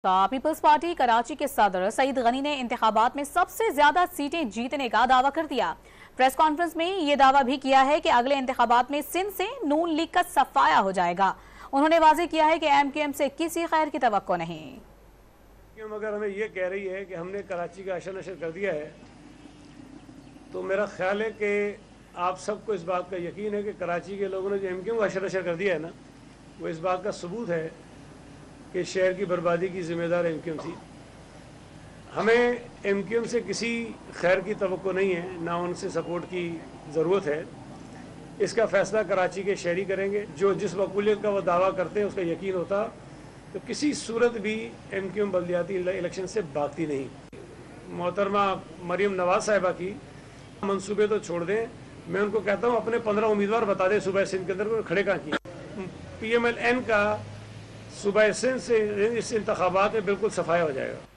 Peoples party Karachi کے صدر سعید غنی نے انتخابات میں سب سے زیادہ سیٹیں جیتنے کا دعویٰ کر دیا۔ پریس کانفرنس میں یہ دعویٰ بھی کیا ہے کہ اگلے انتخابات میں سندھ سے نون لیگ کا صفایا ہو جائے گا۔ انہوں نے واضح کیا ہے کہ ایم کیو ایم سے کسی خیر کی توقع نہیں۔ اگر ہمیں یہ کہہ رہی ہے کہ ہم نے کراچی کا اشر نشر کر دیا ہے تو میرا خیال ہے کہ آپ سب کو اس بات کا یقین ہے کہ کراچی کے لوگوں نے جو ایم کیو ایم کا اشر نشر کر دیا ہے نا، وہ اس بات کا ثبوت ہے کہ شہر کی بربادی کی ذمہ دار ایم کیو ایم تھی۔ ہمیں ایم کیو ایم سے کسی خیر کی توقع نہیں ہے، نہ ان سے سپورٹ کی ضرورت ہے۔ اس کا فیصلہ کراچی کے شہری کریں گے۔ جو جس مقبولیت کا وہ دعویٰ کرتے ہیں اس کا یقین ہوتا تو کسی صورت بھی ایم کیو ایم بلدیاتی الیکشن سے بھاگتی نہیں۔ محترمہ مریم نواز صاحبہ کی منصوبے تو چھوڑ دیں، میں ان کو کہتا ہوں اپنے 15 امیدوار بتا دیں صوبہ سندھ کے اندر کھڑے کہاں کی۔ پی ایم ایل این کا صوبہ سندھ سے اس انتخابات میں بالکل صفایا ہو جائے گا۔